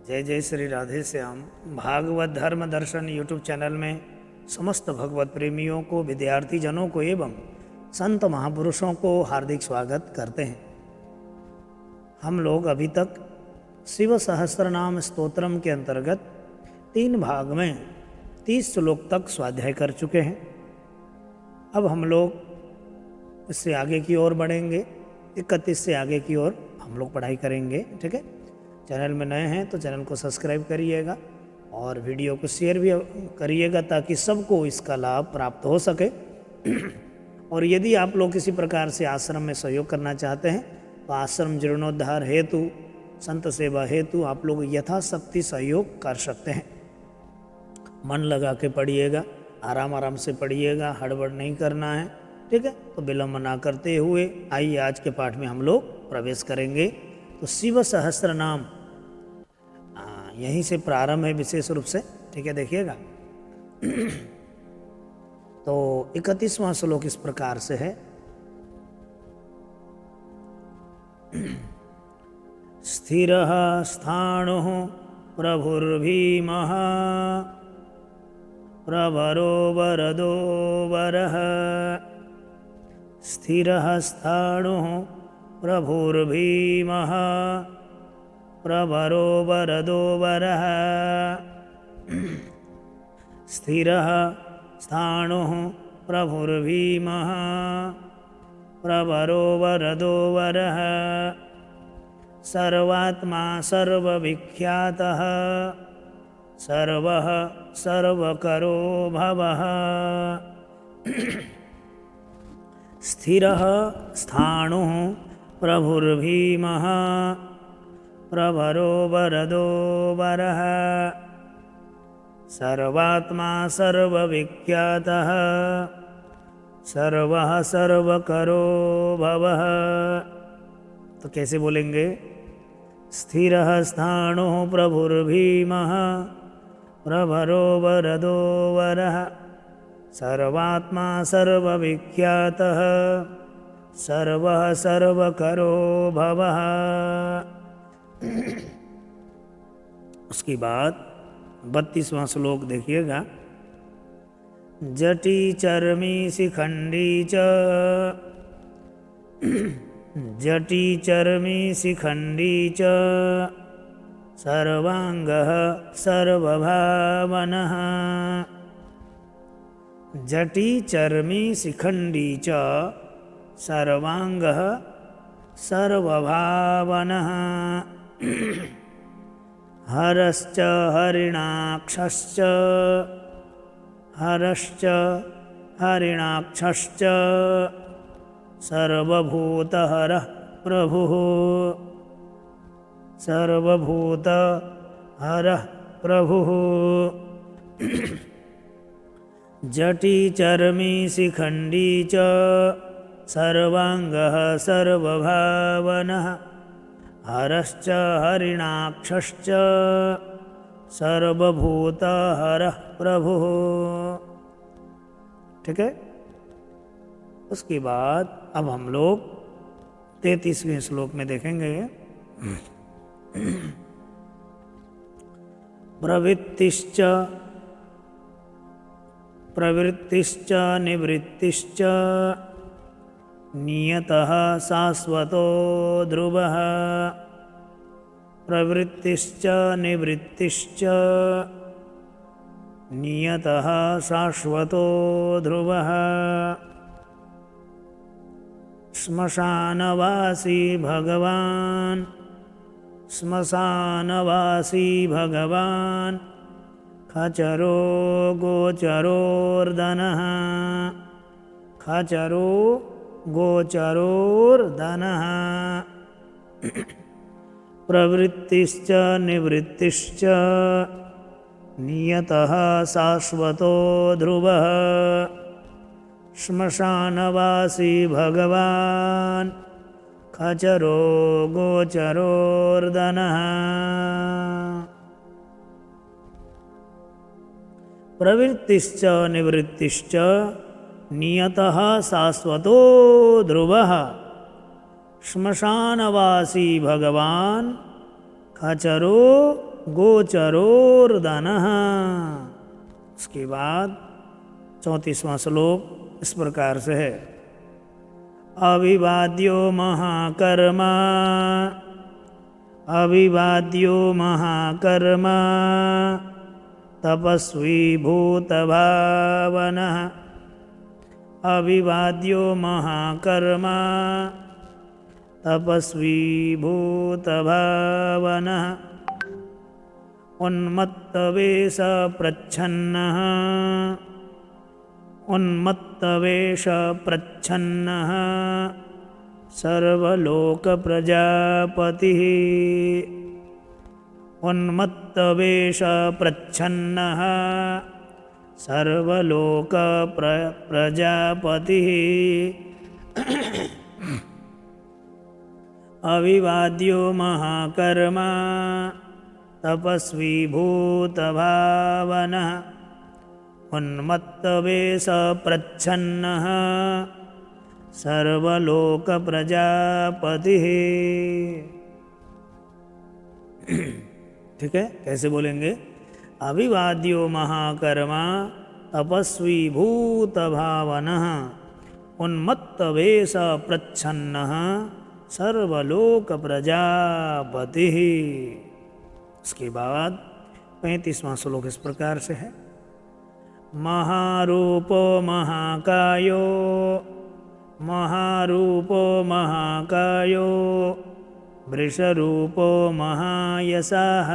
जय जय श्री राधे श्याम। भागवत धर्म दर्शन यूट्यूब चैनल में समस्त भगवत प्रेमियों को, विद्यार्थी जनों को एवं संत महापुरुषों को हार्दिक स्वागत करते हैं। हम लोग अभी तक शिव सहस्त्रनाम स्तोत्रम के अंतर्गत 3 भाग में 30 श्लोक तक स्वाध्याय कर चुके हैं। अब हम लोग इससे आगे की ओर बढ़ेंगे। 31 से आगे की ओर हम लोग पढ़ाई करेंगे। ठीक है, चैनल में नए हैं तो चैनल को सब्सक्राइब करिएगा और वीडियो को शेयर भी करिएगा ताकि सबको इसका लाभ प्राप्त हो सके। और यदि आप लोग किसी प्रकार से आश्रम में सहयोग करना चाहते हैं तो आश्रम जीर्णोद्धार हेतु, संत सेवा हेतु आप लोग यथाशक्ति सहयोग कर सकते हैं। मन लगा के पढ़िएगा, आराम आराम से पढ़िएगा, हड़बड़ नहीं करना है। ठीक है, तो विलम्ब ना करते हुए आइए आज के पाठ में हम लोग प्रवेश करेंगे। तो शिव सहस्त्र नाम यहीं से प्रारंभ है विशेष रूप से। ठीक है, देखिएगा। तो 31वां श्लोक इस प्रकार से है। स्थिरः स्थाणुः प्रभुर्भीमः प्रवरो वरदो वरः। स्थिरः स्थाणुः प्रभुर्भीमः प्रवरो वरदो वरः। स्थिरः स्थाणुः प्रभुर्भीमः प्रवरो वरदो वरः। सर्वात्मा सर्वविख्यातः सर्वः सर्वकरो भवः। स्थिरः स्थाणुः प्रभुर्भीमः प्रवरो वरदो वरः। सर्वात्मा सर्वविख्यातः सर्वः सर्वकरो भवः। तो कैसे बोलेंगे? स्थिरः स्थाणुः प्रभुर्भीमः प्रवरो वरदो वरः। सर्वात्मा सर्वविख्यातः सर्वः सर्वकरो भवः। उसके बाद 32वां श्लोक देखिएगा। जटी चर्मी शिखंडी च जटी चर्मी शिखंडी च सर्वांगः सर्वभावनः। जटी चर्मी शिखंडी च सर्वांगः सर्वभावनः। हरश्च हरिणाक्षश्च हरश्च हरिणाक्षश्च सर्वभूतहरः प्रभुः सर्वभूतहरः प्रभुः। जटी चर्मी शिखंडी च सर्वांगः सर्वभावनः। हरश्च हरिणाक्षश्च सर्वभूतहरः प्रभुः। ठीक है, उसके बाद अब हम लोग 33वें श्लोक में देखेंगे। प्रवृत्तिश्च प्रवृत्तिश्च निवृत्तिश्च नियतः शाश्वतो ध्रुवः। प्रवृत्तिश्च निवृत्तिश्च नियतः शाश्वतो ध्रुवः। श्मशानवासी भगवान् श्मशानवासी भगवान् खचरो गोचरोर्दनः खचरो गोचरोर्दनः। प्रवृत्तिश्च निवृत्तिश्च नियतः शाश्वतो ध्रुवः। श्मशानवासी भगवान् खचरो गोचरोर्दनः। प्रवृत्तिश्च निवृत्तिश्च नियतः शाश्वतो ध्रुवः। श्मशानवासी भगवान खचरो गोचरोर्दनः। उसके बाद 34वां श्लोक इस प्रकार से है। अविवाद्यो महाकर्मा, अविवाद्यो महाकर्मा, तपस्वी भूतभावनः। अविवाद्यो महाकर्मा, तपस्वी भूतभावनः। उन्मत्तवेष प्रच्छन्नः, उन्मत्तवेष प्रच्छन्नः, सर्वलोकप्रजापतिः। उन्मत्तवेष प्रच्छन्नः, सर्वलोकप्रजापतिः। अविवाद्यो महाकर्मा, तपस्वी भूतभावनः। उन्मत्तवेष प्रच्छन्नः, सर्वलोकप्रजापतिः। ठीक है, कैसे बोलेंगे? अविवाद्यो महाकर्मा, तपस्वी भूतभावनः, उन्मत्तवेष प्रच्छन्नः, सर्वलोकप्रजापतिः। उसके बाद 35वां श्लोक इस प्रकार से है। महारूपो महाकायो, महारूपो महाकायो, वृषरूपो महायशः।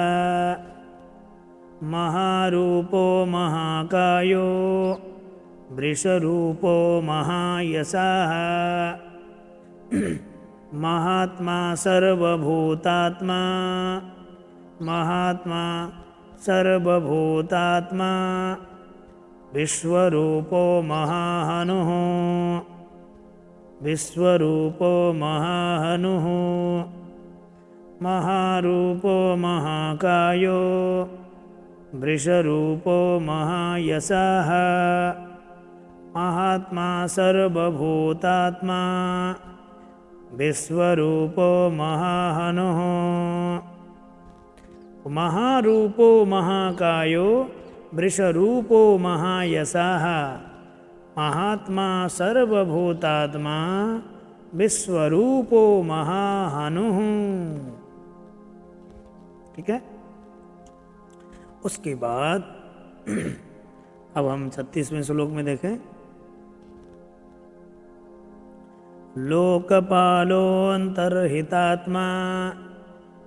महारूपो महाकायो, वृषरूपो महायशः। महात्मा सर्वभूतात्मा, महात्मा सर्वभूतात्मा, विश्वरूपो महाहनुः, विश्वरूपो महाहनुः। महारूपो महाकायो, वृषरूपो महायशः। महात्मा सर्वभूतात्मा, विश्वरूपो महाहनुः। महारूपो महाकायो, वृषरूपो महायशः। महात्मा सर्वभूतात्मा, विश्वरूपो महाहनुः। ठीक है। उसके बाद अब हम 36वें श्लोक में देखें। लोकपालोऽन्तर्हितात्मा,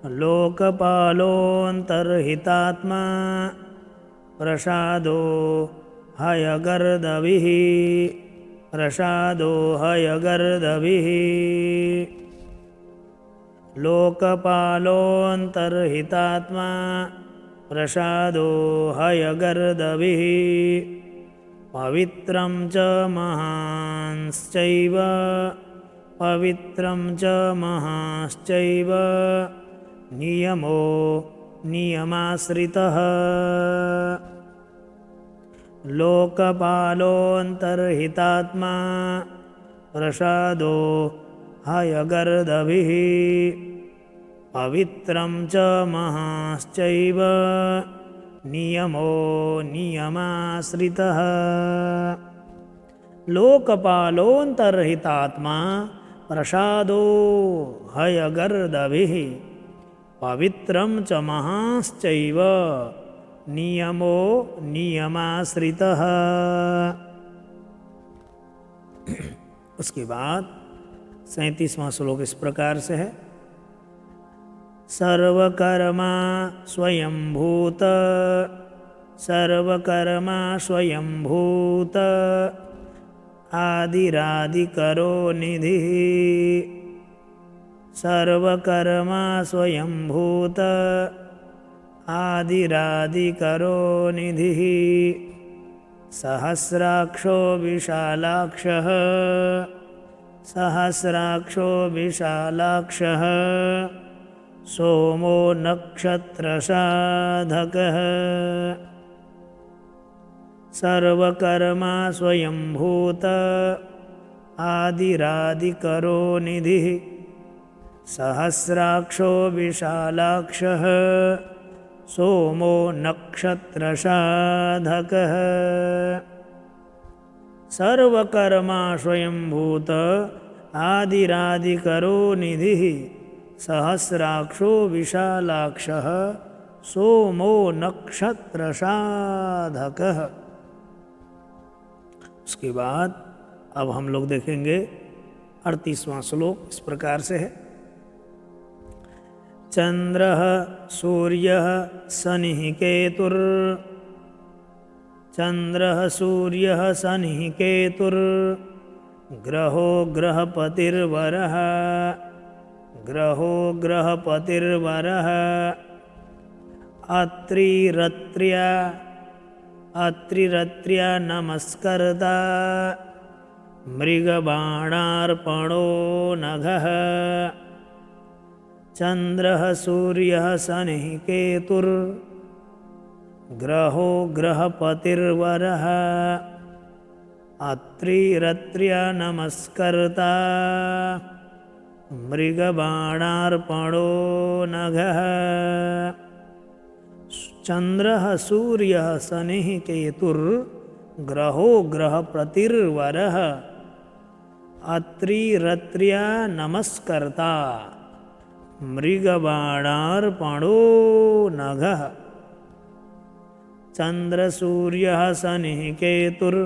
लोकपालोऽन्तर्हितात्मा, प्रसादो हयगर्दभिः, प्रसादो हयगर्दभिः। लोकपालोऽन्तर्हितात्मा, प्रसादो हयगर्दभिः। पवित्रं च महांश्चैव, पवित्रं च महांश्चैव, नियमो नियमाश्रितः। लोकपालोऽन्तर्हितात्मा, प्रसादो हयगर्दभिः। पवित्रं च महांश्चैव, नियमो नियमाश्रितः। लोकपालोऽन्तर्हितात्मा, प्रसादो हयगर्दभिः। पवित्रं च महांश्चैव, नियमो नियमाश्रितः। उसके बाद 37वां श्लोक इस प्रकार से है। सर्वकर्मा स्वयंभूत, सर्वकर्मा स्वयंभूत, आदिरादिकरो निधिः। सर्वकर्मा स्वयंभूत, आदिरादिकरो निधिः। सहस्राक्षो विशालाक्षः, सहस्राक्षो विशालाक्षः, सोमो नक्षत्रसाधकः। सर्वकर्मा स्वयंभूत, आदिरादिकरो निधिः। सहस्राक्षो विशालाक्षः, सोमो नक्षत्रसाधकः सर्वकर्मा स्वयंभूत आदिरादिकरो निधिः सहस्राक्षो विशालाक्षः सोमो नक्षत्रसाधकः। उसके बाद अब हम लोग देखेंगे 38वां श्लोक। इस प्रकार से है। चंद्रः सूर्यः शनिः केतुर् चंद्रः सूर्यः शनिः केतुर् ग्रहो ग्रहपतिर्वरः ग्रहो ग्रहपतिर्वरः अत्रिरत्र्या नमस्कर्ता मृगबाणार्पणो नघः चंद्रः सूर्यः शनिः केतुर् ग्रहो ग्रहपतिर्वरः अत्रिरत्र्या नमस्कर्ता मृगबाणार्पणो नघः चंद्रः सूर्यः शनिः केतुर् ग्रहो ग्रहपतिर्वरः अत्रिरत्र्या नमस्कर्ता मृगबाणार्पणो नघः चंद्रसूर्यः शनिः केतुर्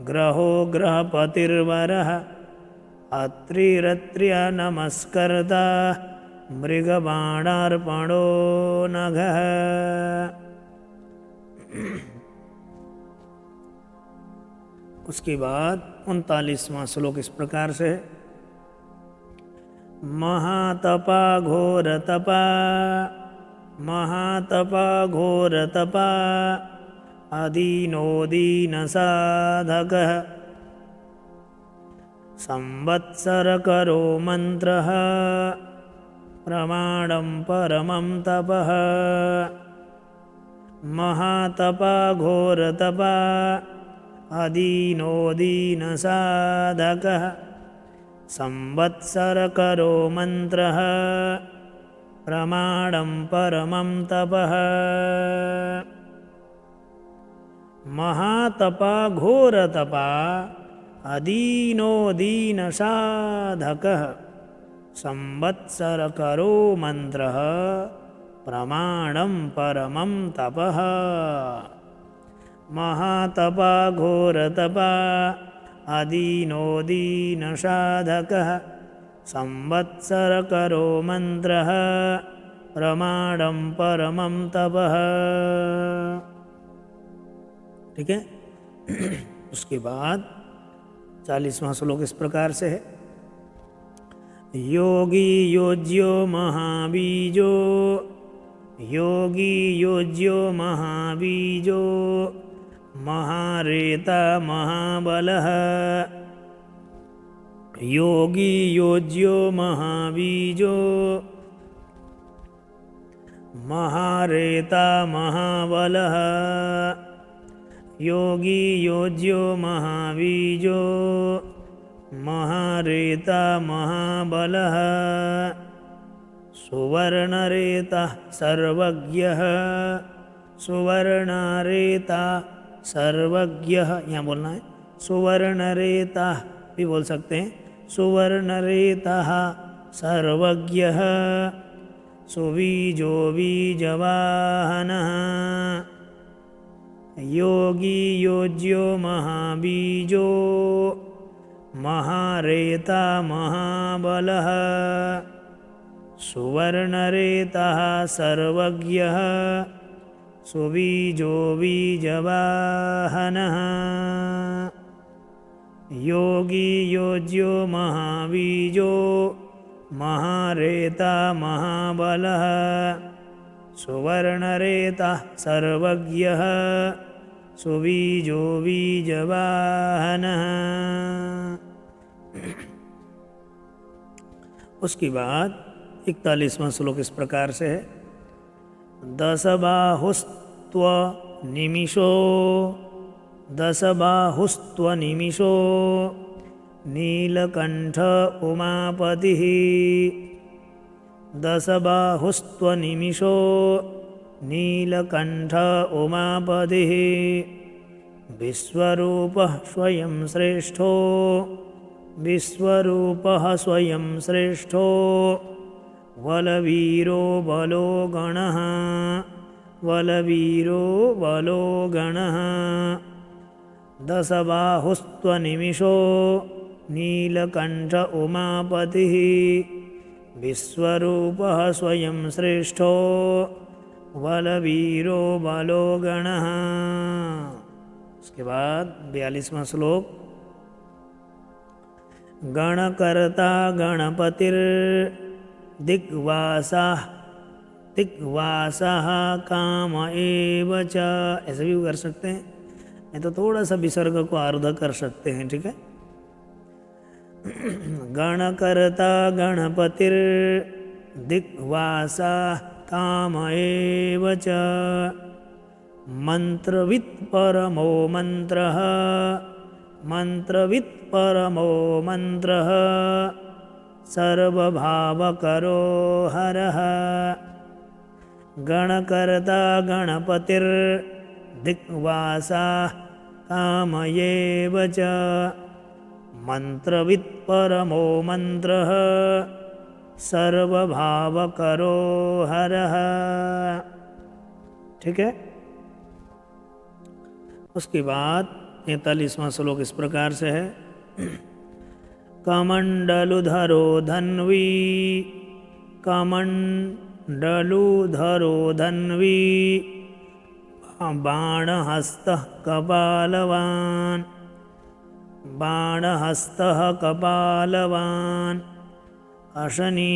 ग्रहो ग्रहपतिर्वरः अत्रिरत्र्या नमस्कर्ता मृगबाणार्पणो नघः। उसके बाद 39वां श्लोक इस प्रकार से है। महातपा घोरतपा अदीनो दीनसाधकः संवत्सरकरो मंत्रः प्रमाणं परमं तपः महातपा घोरतपा अदीनो दीनसाधकः संवत्सरकरो मंत्रः प्रमाणं परमं तपः महातपा घोरतपा अदीनो दीनसाधकः संवत्सरकरो मंत्रः प्रमाणं परमं तपः महातपा घोरतपा अदीनो दीनसाधकः संवत्सरकरो मंत्रः प्रमाणं परमं तपः। ठीक है। उसके बाद 40वां श्लोक इस प्रकार से है। योगी योज्यो महाबीजो महारेता महाबलः योगी योज्यो महाबीजो महारेता महाबलः योगी योज्यो महाबीजो महारेता महाबलः सुवर्णरेता सर्वज्ञः सुवर्णरेता सर्वज्ञः, यहाँ बोलना है सुवर्णरेता भी बोल सकते हैं। सुवर्णरेता सर्वज्ञः सुबीजो बीजवाहनः योगी योज्यो महाबीजो महारेता महाबलः सुवर्णरेता सर्वज्ञः सुबीजो बीजवाहनः योगी योज्यो महाबीजो महारेता महाबलः सुवर्णरेता सर्वज्ञः सुबीजो बीजवाहनः। उसके बाद 41वां श्लोक इस प्रकार से है। दशबाहुस्त्वनिमिषो नीलकंठ उमापतिः दशबाहुस्त्वनिमिषो नीलकण्ठ उमापतिः विश्वरूपः स्वयं श्रेष्ठो विश्वरूपः स्वयं श्रेष्ठो बलवीरो बलो गणः बलवीरो बलो गणः दशबाहुस्त्वनिमिषो नीलकण्ठ उमापतिः विश्वरूपः स्वयं श्रेष्ठो बलवीरो बलो गणः। उसके बाद 42वां श्लोक। गणकर्ता गणपतिर्दिग्वासः दिग्वासः काम एव च, ऐसे भी कर सकते हैं, नहीं तो थोड़ा सा विसर्ग को आरुद्ध कर सकते हैं, ठीक है। गणकर्ता गणपतिर्दिग्वासः काम एव च मंत्रवित् परमो मंत्रः मंत्रवित् परमो मंत्रः सर्वभावकरो हरः। गणकर्ता गणपतिर्दिग्वासः काम एव च मंत्रवित् परमो मंत्रः सर्वभावकरो हरः। ठीक है। उसके बाद 43वां श्लोक इस प्रकार से है। कमंडलुधरो धन्वी कमंडलुधरो धन्वी बाणहस्तः कपालवान् बाणहस्तः कपालवान् अशनी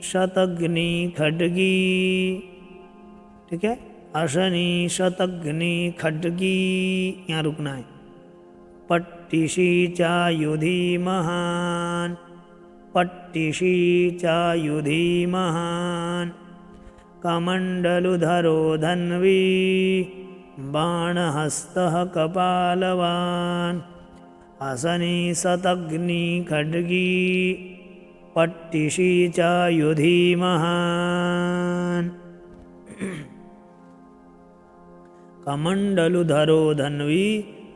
शतग्नि खड्गी। ठीक है, अशनी शतग्नि खड्गी, यहाँ रुकना है। पट्टिशी चायुधी महान पट्टिशी चायुधी महान कमंडलुधरो धन्वी बाणहस्तः कपालवान् असनी शतग्नि खड्गी पट्टिशी चायुधी महान। कमंडलुधरो धन्वी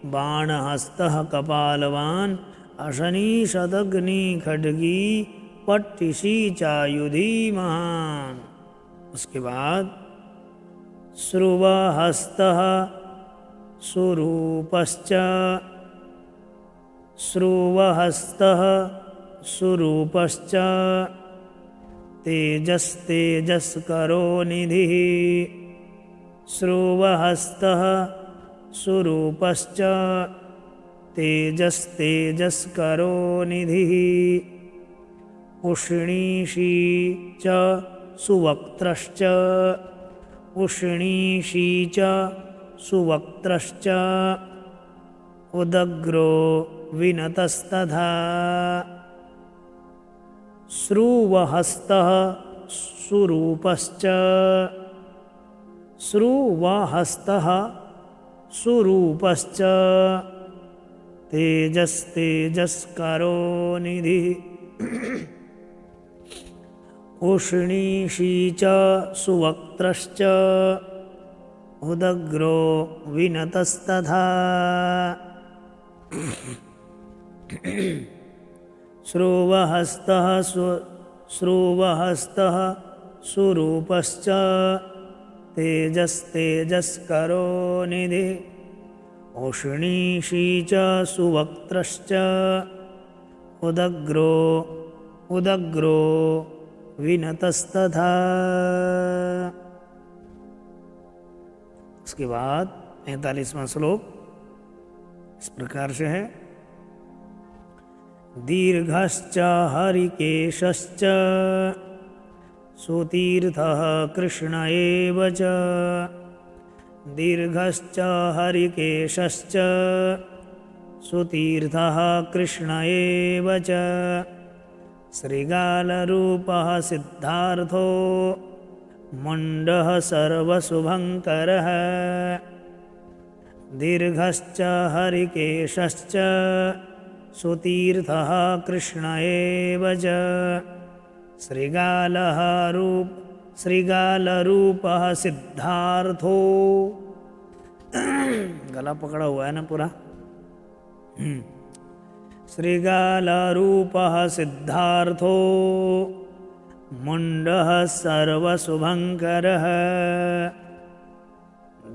बाणहस्तः कपालवान् अशनी शतग्नि खड्गी पट्टिशी चायुधी महान। उसके बाद श्रुवहस्तः सुरूपश्च श्रुवहस्तः सुरूपश्च तेजस्तेजस्करो निधिः श्रुवहस्तः सुरूपश्च तेजस्तेजस्करो निधिः उष्णीषी च सुवक्त्रश्च उष्णीषी च सुवक्त्रश्च उदग्रो विनतस्तथा। श्रुवहस्तः सुरूपश्च श्रुवहस्तः सुरूपश्च तेजस्तेजस्करो निधिः उष्णीषी च सुवक्त्रश्च उदग्रो विनतस्तथा। श्रुवहस्तः सुरूपश्च तेजस्तेजस्करो निधिः उष्णीषी च सुवक्त्रश्च उदग्रो विनतस्तथा। उसके बाद 45वां श्लोक इस प्रकार से है। दीर्घश्च हरिकेशश्च सुतीर्थः कृष्ण एव च दीर्घश्च हरिकेशश्च सुतीर्थः कृष्ण एव च श्रीगालरूपः सिद्धार्थो मुण्डः सर्वशुभङ्करः दीर्घश्च हरिकेशश्च सुतीर्थः कृष्ण एव च श्रृगालरूपः सिद्धार्थो। गला पकड़ा हुआ है ना पूरा। श्रृगालरूपः सिद्धार्थो मुण्डः सर्वशुभङ्करः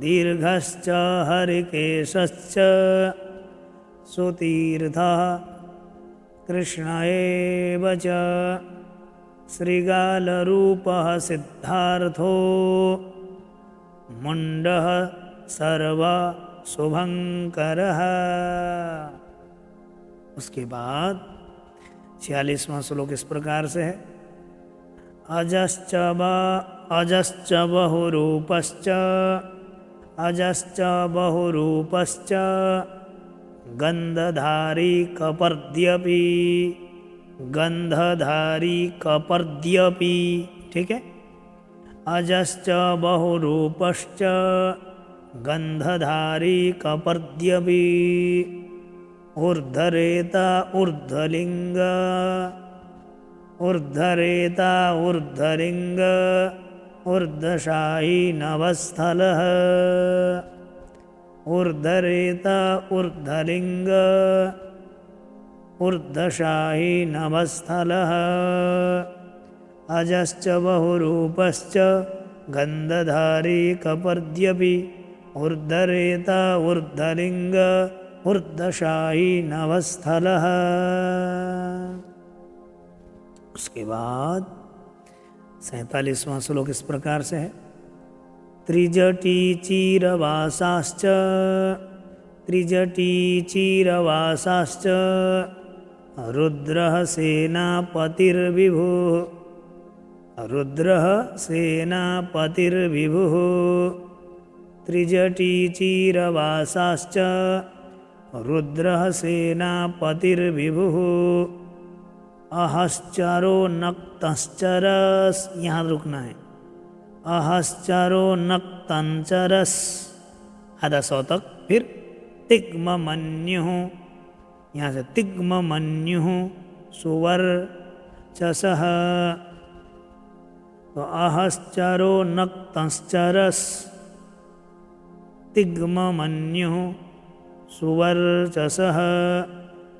दीर्घश्च हरिकेशश्च सुतीर्थः कृष्ण एव च। श्रृगालरूपः सिद्धार्थो मुण्डः सर्वशुभङ्करः। उसके बाद 46वां श्लोक इस प्रकार से है। अजश्च बहुरूपश्च गन्धधारी कपर्द्यपि। ठीक है। अजश्च बहुरूपश्च गन्धधारी कपर्द्यपि ऊर्ध्वरेता ऊर्ध्वलिङ्ग ऊर्ध्वशाही नभस्थलः। ऊर्ध्वरेता ऊर्ध्वलिङ्ग ऊर्ध्वशाही नभस्थलः। अजश्च बहुरूपश्च गन्धधारी कपर्द्यपि ऊर्ध्वरेता ऊर्ध्वलिङ्ग ऊर्ध्वशाही नभस्थलः। उसके बाद 47वां श्लोक इस प्रकार से है। त्रिजटी चीरवासाश्च रुद्रः सेनापतिर्विभुः। त्रिजटी चीरवासाश्च रुद्रः सेनापतिर्विभुः अहश्चरो नक्तश्चरस्। यहाँ रुकना है। अहश्चरो नक्तञ्चरस् आधा सौ तक। फिर तिग्ममन्युः, यहाँ से तिग्ममन्युः सुवर्चसः। तो अहश्चरो नक्तश्चरस् तिग्ममन्युः सुवर्चसः।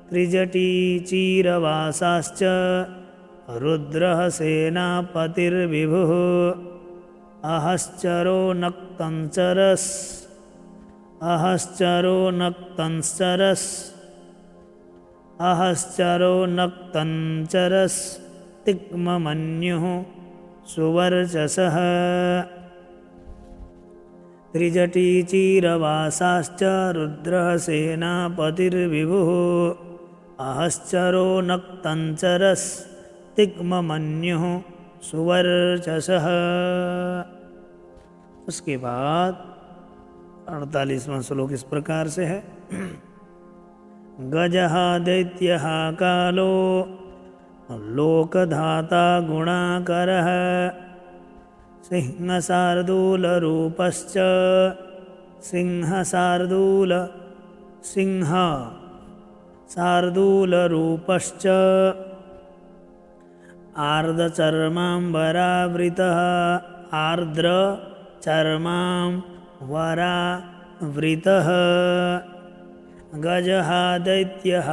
त्रिजटी चीरवासाश्च रुद्रः सेनापतिर्विभुः अहश्चरो नक्तञ्चरस् तिग्ममन्युः सुवर्चसः। त्रिजटी चीरवासाश्च रुद्रः सेनापतिर्विभुः अहश्चरो नक्तञ्चरस् तिग्ममन्युः सुवर्चसः। उसके बाद 48वां श्लोक इस प्रकार से है। गजः दैत्यः कालो लोकधाता गुणाकरः सिंहशार्दूलरूपश्च शार्दूलरूपश्च आर्द्रचर्माम्बरावृतः गजः दैत्यः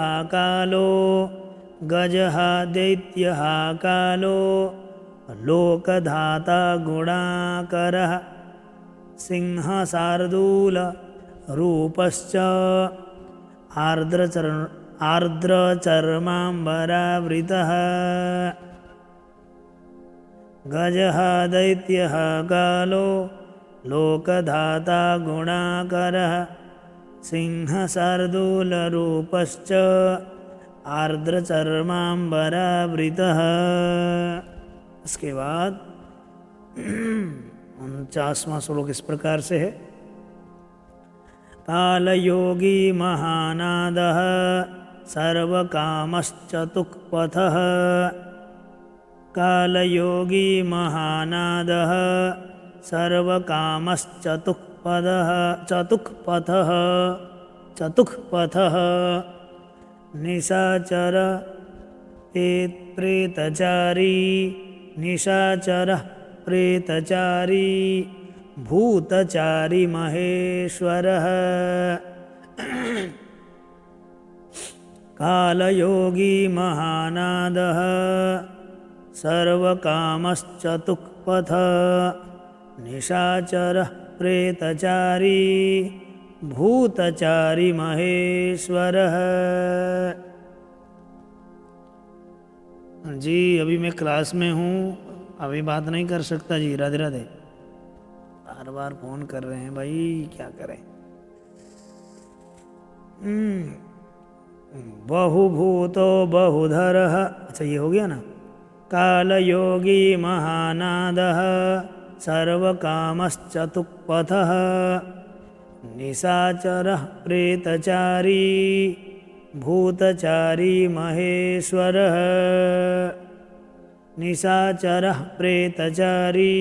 कालो लोकधाता गुणाकरः सिंहशार्दूलरूपश्च आर्द्रचर्माम्बरावृतः। गजः दैत्यः कालो लोकधाता गुणाकरः सिंहशार्दूलरूपश्च आर्द्रचर्माम्बरावृतः। उसके बाद 49वां श्लोक इस प्रकार से है। कालयोगी महानादः सर्वकामश्चतुक्पथः कालयोगी महानादः चतुक्पथः निशाचर प्रेतचारी निशाचरः प्रेतचारी भूतचारी महेश्वरः कालयोगी महानादः सर्वकामश्चतुष्पथ निशाचरः प्रेतचारी भूतचारी महेश्वरः। जी अभी मैं क्लास में हूँ, अभी बात नहीं कर सकता जी। राधे राधे। बार बार फोन कर रहे हैं भाई, क्या करें। बहुभूतो बहुधरः, अच्छा ये हो गया ना। कालयोगी महानादः सर्वकामश्चतुष्पथः निशाचरः प्रेतचारी भूतचारी महेश्वरः। निशाचरः प्रेतचारी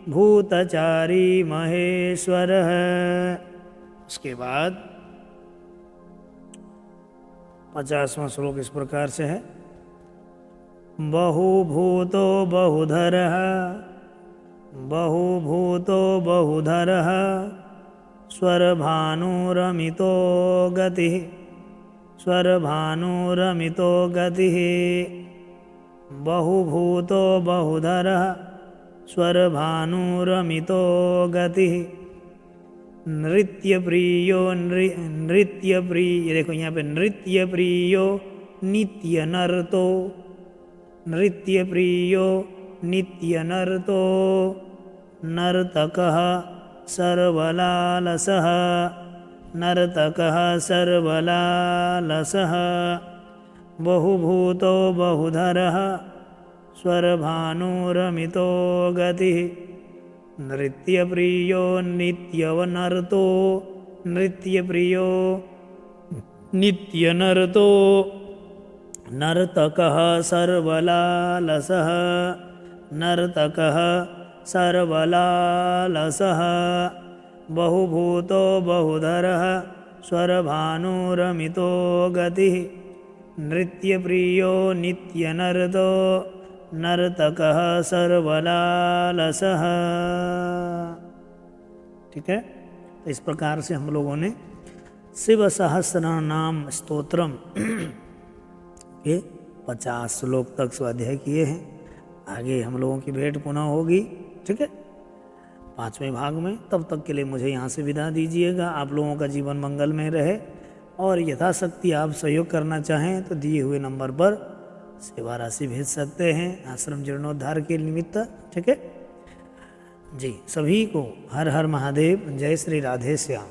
भूतचारी महेश्वरः। उसके बाद 50वां श्लोक इस प्रकार से है। बहुभूतो बहुधरः बहुभूतो बहुधरः स्वरभानुरमितो गतिः स्वरभानुरमितो गतिः। बहुभूतो बहुधरः स्वरभानुरमितो गतिः। नृत्यप्रियो नृत्यप्रिय, देखो यहाँ पे नृत्यप्रियो नित्यनर्तो नृत्यप्रियो नित्यनर्तो नर्तकः सर्वलालसः नर्तकः सर्वलालसः। बहुभूतो बहुधरः स्वरभानुरमितो गतिः। नृत्यप्रियो नित्यवनर्तो नृत्यप्रियो नित्यनर्तो नर्तकः सर्वलालसः नर्तकः सर्वलालसः। बहुभूतो बहुधरः स्वरभानुरमितो गतिः। नृत्यप्रियो नित्यनर्तो नर्तकः सर्वलालसः। ठीक है, तो इस प्रकार से हम लोगों ने शिव सहस्रनाम स्तोत्रम के 50 श्लोक तक स्वाध्याय किए हैं। आगे हम लोगों की भेंट पुनः होगी, ठीक है, 5वें भाग में। तब तक के लिए मुझे यहाँ से विदा दीजिएगा। आप लोगों का जीवन मंगल में रहे, और यथाशक्ति आप सहयोग करना चाहें तो दिए हुए नंबर पर सेवा राशि भेज सकते हैं आश्रम जीर्णोद्धार के निमित्त। ठीक है जी, सभी को हर हर महादेव। जय श्री राधे श्याम।